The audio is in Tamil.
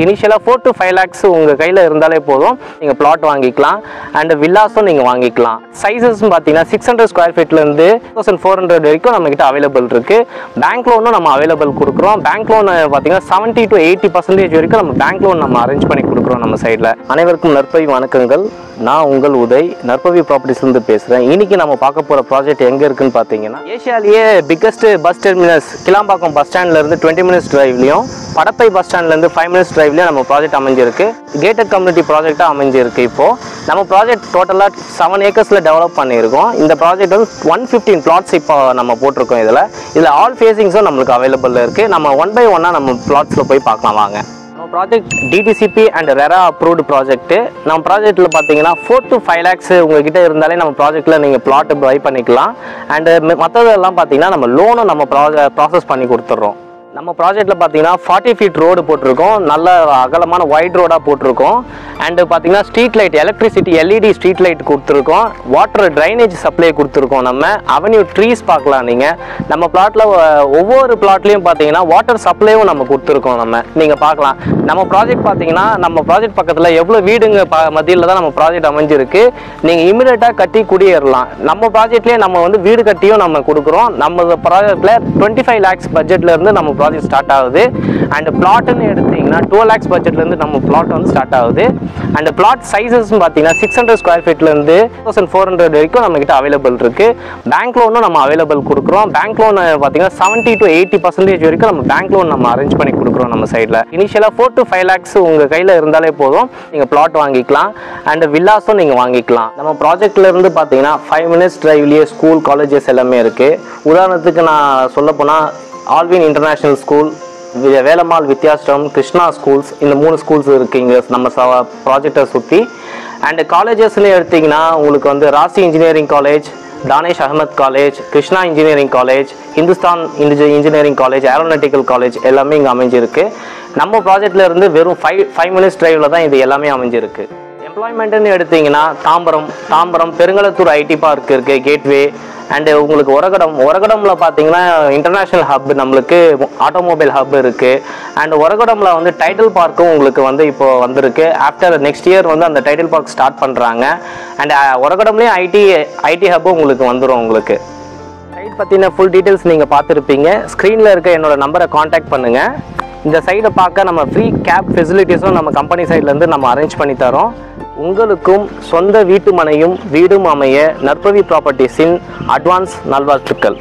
இனிஷியலாக 4 to 5 lakhs உங்கள் கையில் இருந்தாலே போதும், நீங்கள் பிளாட் வாங்கிக்கலாம். அண்ட் வில்லாஸும் நீங்கள் வாங்கிக்கலாம். சைஸஸ்ன்னு பார்த்தீங்கன்னா 600 square feetலேருந்து 1400 வரைக்கும் நம்மக்கிட்ட அவைலபிள் இருக்குது. பேங்க் லோனும் நம்ம அவைலபிள் கொடுக்குறோம். பேங்க் லோன் பார்த்தீங்கன்னா 70 to 80% வரைக்கும் நம்ம பேங்க் லோன் நம்ம அரேஞ்ச் பண்ணி கொடுக்குறோம் நம்ம சைடில். அனைவருக்கும் நற்பவி வணக்கங்கள். நான் உங்கள் உதய், நற்பவி ப்ராப்பர்ட்டிஸ்லேருந்து பேசுகிறேன். இன்றைக்கி நம்ம பார்க்க போகிற ப்ராஜெக்ட் எங்கே இருக்குன்னு பார்த்தீங்கன்னா, ஏஷியாலேயே biggest bus terminus Kilambakkam bus ஸ்டாண்ட்லேருந்து 20 minutes டிரைவ்லையும், படப்பை பஸ் ஸ்டாண்ட்லேருந்து 5 minutes டிரைவ்லையும் நம்ம ப்ராஜெக்ட் அமைஞ்சிருக்கு. கேட்டட் கம்யூனிட்டி ப்ராஜெக்டாக அமைஞ்சிருக்கு. இப்போது நம்ம ப்ராஜெக்ட் டோட்டலாக 7 acres டெவலப் பண்ணியிருக்கோம். இந்த ப்ராஜெக்ட் வந்து 115 plots இப்போ நம்ம போட்டிருக்கோம். இதில் ஆல் ஃபேஸிங்ஸும் நம்மளுக்கு அவைலபிள் இருக்குது. நம்ம 1 by 1 நம்ம ப்ளாட்ஸில் போய் பார்க்கலாம் வாங்க. நம்ம project DTCP and RERA approved project. நம்ம ப்ராஜெக்ட்டில் பார்த்தீங்கன்னா 4 to 5 lakhs உங்ககிட்ட இருந்தாலே நம்ம ப்ராஜெக்ட்டில் நீங்கள் பிளாட்டு பை பண்ணிக்கலாம். அண்டு மற்றதெல்லாம் பார்த்தீங்கன்னா நம்ம லோனும் நம்ம ப்ராசஸ் பண்ணி கொடுத்துட்றோம். நம்ம ப்ராஜெக்ட்டில் பார்த்தீங்கன்னா 40 feet ரோடு போட்டிருக்கோம். நல்ல அகலமான வைட் ரோடாக போட்டிருக்கோம். அண்டு பார்த்தீங்கன்னா street light, electricity LED street light கொடுத்துருக்கோம். வாட்டர் ட்ரைனேஜ் சப்ளை கொடுத்துருக்கோம். நம்ம அவென்யூ ட்ரீஸ் பார்க்கலாம். நம்ம பிளாட்டில் ஒவ்வொரு பிளாட்லேயும் பார்த்தீங்கன்னா வாட்டர் சப்ளையும் நம்ம கொடுத்துருக்கோம். நீங்கள் பார்க்கலாம். நம்ம ப்ராஜெக்ட் பார்த்தீங்கன்னா நம்ம ப்ராஜெக்ட் பக்கத்தில் எவ்வளோ வீடுங்க மத்தியில் தான் நம்ம ப்ராஜெக்ட் அமைஞ்சிருக்கு. நீங்கள் இமீடியட்டாக கட்டி குடியேறலாம். நம்ம ப்ராஜெக்ட்லேயே நம்ம வந்து வீடு கட்டியும் நம்ம கொடுக்குறோம். நம்ம ப்ராஜெக்டில் 25 lakhs பட்ஜெட்லேருந்து நம்ம ப்ராஜெக்ட் ஸ்டார்ட் ஆகுது. அண்ட் பிளாட்னு எடுத்தீங்கன்னா 12 lakhs பட்ஜெட்லேருந்து நம்ம பிளாட் வந்து ஸ்டார்ட் ஆகுது. அண்ட் பிளாட் சைஸஸ்ன்னு பார்த்தீங்கன்னா 600 square feetலேருந்து 1400 வரைக்கும் நம்மக்கிட்ட அவைலபிள் இருக்குது. பேங்க் லோனும் நம்ம அவைலபிள் கொடுக்குறோம். பேங்க் லோன் பார்த்தீங்கன்னா 70 to 80% வரைக்கும் நம்ம பேங்க் லோன் நம்ம அரேஞ்ச் பண்ணி கொடுக்குறோம் நம்ம சைடில். இனிஷியலாக 4 to 5 lakhs உங்கள் கையில் இருந்தாலே போதும், நீங்கள் பிளாட் வாங்கிக்கலாம். அண்ட் வில்லாஸும் நீங்கள் வாங்கிக்கலாம். நம்ம ப்ராஜெக்ட்லேருந்து பார்த்தீங்கன்னா 5 minutes டிரைவ்லேயே ஸ்கூல், காலேஜஸ் எல்லாமே இருக்குது. உதாரணத்துக்கு நான் சொல்ல போனால் Alvin international school, Velammal Vidyashram, Krishna schools, இந்த 3 schools இருக்குது இங்கே நம்ம ப்ராஜெக்டை சுற்றி. அண்டு காலேஜஸ்ன்னு எடுத்திங்கன்னா உங்களுக்கு வந்து Rasi engineering college, Dhanesh Ahmed college, Krishna engineering college, Hindustan engineering college, aeronautical college எல்லாமே இங்கே அமைஞ்சிருக்கு. நம்ம ப்ராஜெக்டில் இருந்து வெறும் 5 minutes டிரைவில் தான் இது எல்லாமே அமைஞ்சிருக்கு. எம்ப்ளாய்மெண்ட்டுன்னு எடுத்திங்கன்னா தாம்பரம் பெருங்களத்தூர் IT பார்க் இருக்குது, கேட்வே. அண்டு உங்களுக்கு ஒரகடமில் பார்த்தீங்கன்னா இன்டர்நேஷ்னல் ஹப், நம்மளுக்கு ஆட்டோமொபைல் ஹப் இருக்குது. அண்ட் ஒரகடமில் வந்து டைட்டில் பார்க்கும் உங்களுக்கு வந்து இப்போது வந்திருக்கு. ஆஃப்டர் நெக்ஸ்ட் இயர் வந்து அந்த டைட்டில் பார்க் ஸ்டார்ட் பண்ணுறாங்க. அண்ட் ஒரகடம்லேயும் ஐடி ஹப்பும் உங்களுக்கு வந்துடும். உங்களுக்கு சைட் பற்றின ஃபுல் டீட்டெயில்ஸ் நீங்கள் பார்த்துருப்பீங்க. ஸ்க்ரீனில் இருக்க என்னோடய நம்பரை காண்டாக்ட் பண்ணுங்கள். இந்த சைடை பார்க்க நம்ம ஃப்ரீ கேப் ஃபெசிலிட்டிஸும் நம்ம கம்பெனி சைட்லேருந்து நம்ம அரேஞ்ச் பண்ணி தரோம். உங்களுக்கும் சொந்த வீட்டு மனையும் வீடும் அமைய நற்பவி ப்ராப்பர்ட்டிஸின் அட்வான்ஸ் நல்வாழ்த்துக்கள்.